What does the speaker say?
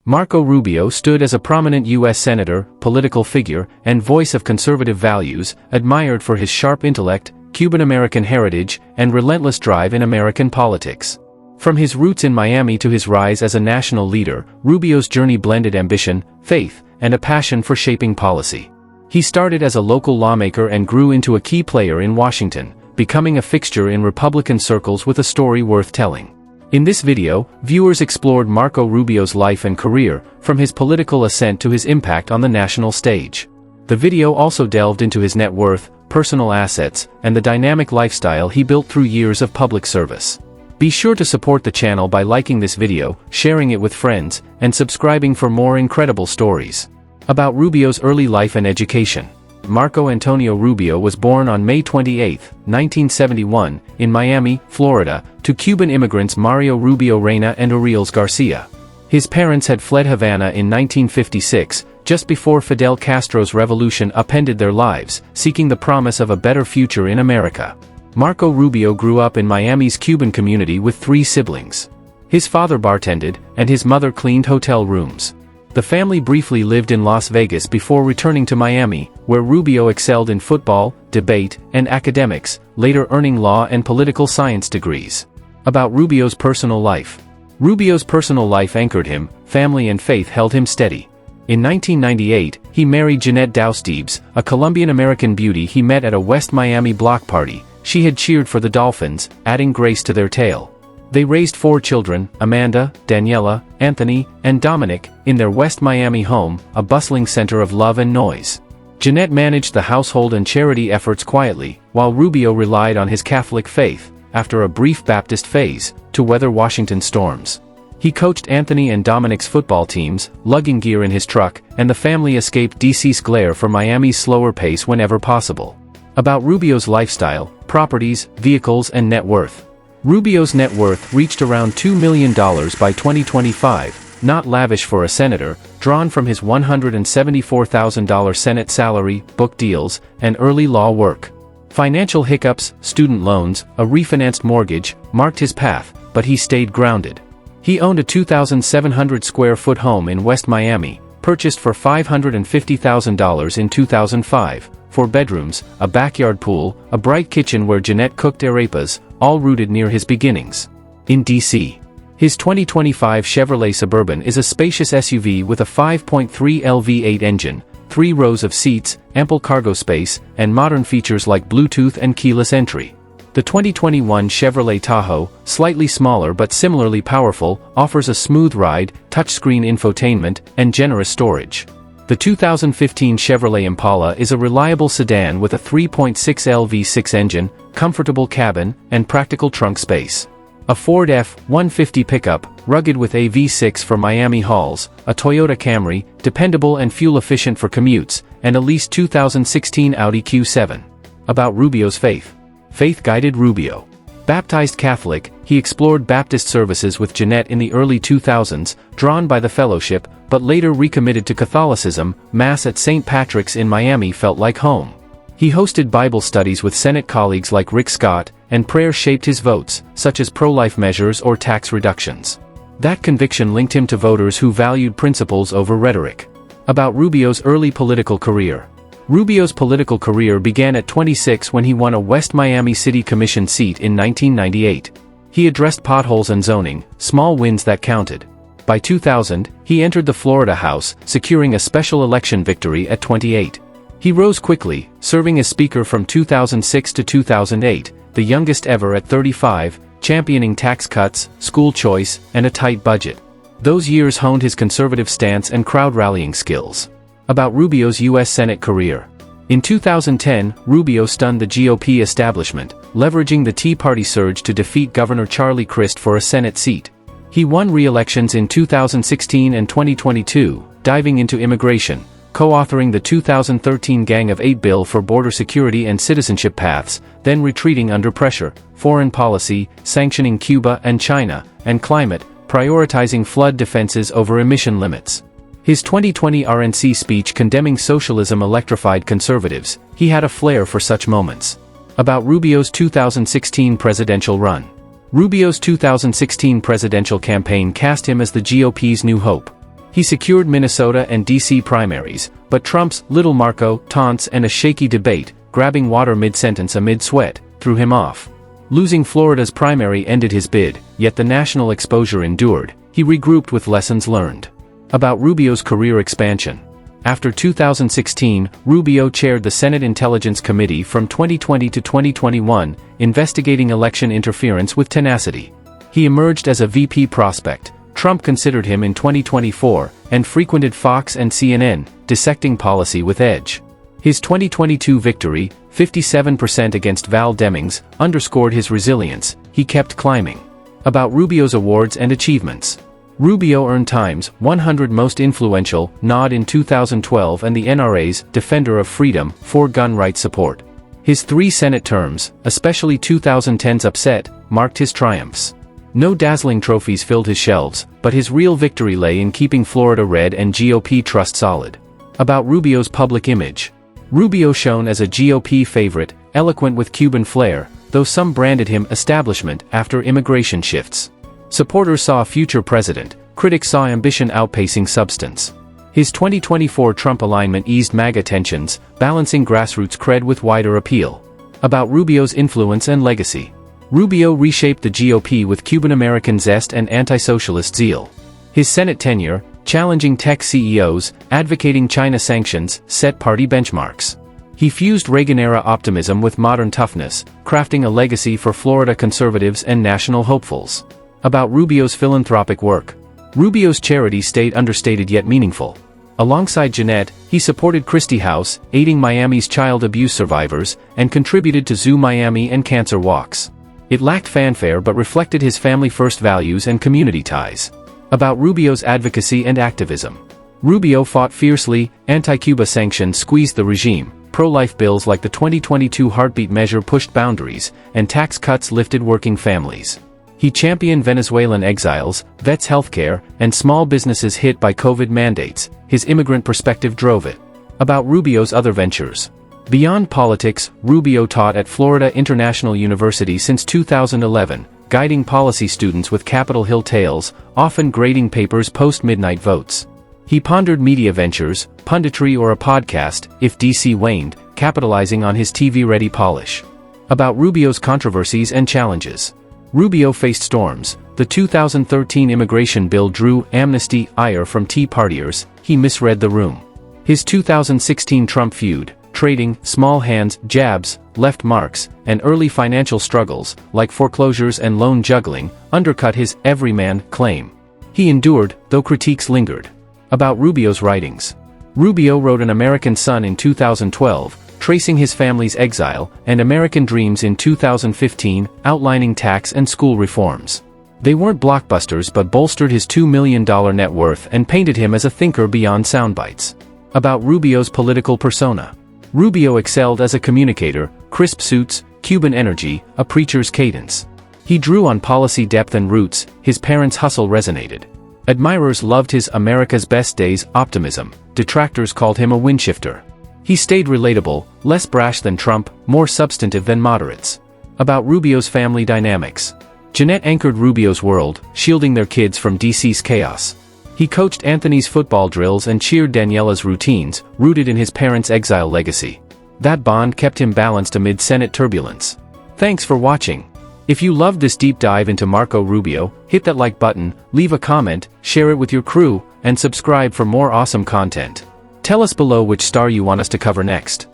Marco Rubio stood as a prominent U.S. senator, political figure, and voice of conservative values, admired for his sharp intellect, Cuban-American heritage, and relentless drive in American politics. From his roots in Miami to his rise as a national leader, Rubio's journey blended ambition, faith, and a passion for shaping policy. He started as a local lawmaker and grew into a key player in Washington, becoming a fixture in Republican circles with a story worth telling. In this video, viewers explored Marco Rubio's life and career, from his political ascent to his impact on the national stage. The video also delved into his net worth, personal assets, and the dynamic lifestyle he built through years of public service. Be sure to support the channel by liking this video, sharing it with friends, and subscribing for more incredible stories. About Rubio's early life and education. Marco Antonio Rubio was born on May 28, 1971, in Miami, Florida, to Cuban immigrants Mario Rubio Reyna and Uriels Garcia. His parents had fled Havana in 1956, just before Fidel Castro's revolution upended their lives, seeking the promise of a better future in America. Marco Rubio grew up in Miami's Cuban community with 3 siblings. His father bartended, and his mother cleaned hotel rooms. The family briefly lived in Las Vegas before returning to Miami, where Rubio excelled in football, debate, and academics, later earning law and political science degrees. About Rubio's personal life. Rubio's personal life anchored him, family and faith held him steady. In 1998, he married Jeanette Doustebes, a Colombian-American beauty he met at a West Miami block party. She had cheered for the Dolphins, adding grace to their tale. They raised 4 children, Amanda, Daniela, Anthony, and Dominic, in their West Miami home, a bustling center of love and noise. Jeanette managed the household and charity efforts quietly, while Rubio relied on his Catholic faith, after a brief Baptist phase, to weather Washington storms. He coached Anthony and Dominic's football teams, lugging gear in his truck, and the family escaped DC's glare for Miami's slower pace whenever possible. About Rubio's lifestyle, properties, vehicles, and net worth. Rubio's net worth reached around $2 million by 2025, not lavish for a senator, drawn from his $174,000 Senate salary, book deals, and early law work. Financial hiccups, student loans, a refinanced mortgage, marked his path, but he stayed grounded. He owned a 2,700 square foot home in West Miami, purchased for $550,000 in 2005, 4 bedrooms, a backyard pool, a bright kitchen where Jeanette cooked arepas, all rooted near his beginnings. In D.C. His 2025 Chevrolet Suburban is a spacious SUV with a 5.3 L V8 engine, 3 rows of seats, ample cargo space, and modern features like Bluetooth and keyless entry. The 2021 Chevrolet Tahoe, slightly smaller but similarly powerful, offers a smooth ride, touchscreen infotainment, and generous storage. The 2015 Chevrolet Impala is a reliable sedan with a 3.6 L V6 engine, comfortable cabin, and practical trunk space. A Ford F-150 pickup, rugged with a V6 for Miami hauls, a Toyota Camry, dependable and fuel-efficient for commutes, and a leased 2016 Audi Q7. About Rubio's faith. Faith guided Rubio. Baptized Catholic, he explored Baptist services with Jeanette in the early 2000s, drawn by the fellowship, but later recommitted to Catholicism. Mass at St. Patrick's in Miami felt like home. He hosted Bible studies with Senate colleagues like Rick Scott, and prayer shaped his votes, such as pro-life measures or tax reductions. That conviction linked him to voters who valued principles over rhetoric. About Rubio's early political career. Rubio's political career began at 26 when he won a West Miami City Commission seat in 1998. He addressed potholes and zoning, small wins that counted. By 2000, he entered the Florida House, securing a special election victory at 28. He rose quickly, serving as Speaker from 2006 to 2008, the youngest ever at 35, championing tax cuts, school choice, and a tight budget. Those years honed his conservative stance and crowd-rallying skills. About Rubio's U.S. Senate career. In 2010, Rubio stunned the GOP establishment, leveraging the Tea Party surge to defeat Governor Charlie Crist for a Senate seat. He won re-elections in 2016 and 2022, diving into immigration, co-authoring the 2013 Gang of 8 bill for border security and citizenship paths, then retreating under pressure, foreign policy, sanctioning Cuba and China, and climate, prioritizing flood defenses over emission limits. His 2020 RNC speech condemning socialism electrified conservatives. He had a flair for such moments. About Rubio's 2016 presidential run. Rubio's 2016 presidential campaign cast him as the GOP's new hope. He secured Minnesota and D.C. primaries, but Trump's "little Marco" taunts and a shaky debate, grabbing water mid-sentence amid sweat, threw him off. Losing Florida's primary ended his bid, yet the national exposure endured. He regrouped with lessons learned. About Rubio's career expansion. After 2016, Rubio chaired the Senate Intelligence Committee from 2020 to 2021, investigating election interference with tenacity. He emerged as a VP prospect. Trump considered him in 2024, and frequented Fox and CNN, dissecting policy with edge. His 2022 victory, 57% against Val Demings, underscored his resilience. He kept climbing. About Rubio's awards and achievements. Rubio earned Time's 100 Most Influential nod in 2012 and the NRA's Defender of Freedom for gun rights support. His 3 Senate terms, especially 2010's upset, marked his triumphs. No dazzling trophies filled his shelves, but his real victory lay in keeping Florida red and GOP trust solid. About Rubio's public image. Rubio shone as a GOP favorite, eloquent with Cuban flair, though some branded him establishment after immigration shifts. Supporters saw a future president, critics saw ambition outpacing substance. His 2024 Trump alignment eased MAGA tensions, balancing grassroots cred with wider appeal. About Rubio's influence and legacy. Rubio reshaped the GOP with Cuban-American zest and anti-socialist zeal. His Senate tenure, challenging tech CEOs, advocating China sanctions, set party benchmarks. He fused Reagan-era optimism with modern toughness, crafting a legacy for Florida conservatives and national hopefuls. About Rubio's philanthropic work. Rubio's charity stayed understated yet meaningful. Alongside Jeanette, he supported Christie House, aiding Miami's child abuse survivors, and contributed to Zoo Miami and cancer walks. It lacked fanfare but reflected his family-first values and community ties. About Rubio's advocacy and activism. Rubio fought fiercely, anti-Cuba sanctions squeezed the regime, pro-life bills like the 2022 heartbeat measure pushed boundaries, and tax cuts lifted working families. He championed Venezuelan exiles, vets' healthcare, and small businesses hit by COVID mandates. His immigrant perspective drove it. About Rubio's other ventures. Beyond politics, Rubio taught at Florida International University since 2011, guiding policy students with Capitol Hill tales, often grading papers post-midnight votes. He pondered media ventures, punditry or a podcast, if DC waned, capitalizing on his TV-ready polish. About Rubio's controversies and challenges. Rubio faced storms. The 2013 immigration bill drew amnesty, ire from Tea Partiers. He misread the room. His 2016 Trump feud, trading, small hands, jabs, left marks, and early financial struggles, like foreclosures and loan juggling, undercut his everyman claim. He endured, though critiques lingered. About Rubio's writings. Rubio wrote An American Son in 2012, tracing his family's exile, and American Dreams in 2015, outlining tax and school reforms. They weren't blockbusters but bolstered his $2 million net worth and painted him as a thinker beyond soundbites. About Rubio's political persona. Rubio excelled as a communicator, crisp suits, Cuban energy, a preacher's cadence. He drew on policy depth and roots. His parents' hustle resonated. Admirers loved his America's Best Days optimism. Detractors called him a windshifter. He stayed relatable, less brash than Trump, more substantive than moderates. About Rubio's family dynamics. Jeanette anchored Rubio's world, shielding their kids from DC's chaos. He coached Anthony's football drills and cheered Daniela's routines, rooted in his parents' exile legacy. That bond kept him balanced amid Senate turbulence. Thanks for watching. If you loved this deep dive into Marco Rubio, hit that like button, leave a comment, share it with your crew, and subscribe for more awesome content. Tell us below which star you want us to cover next.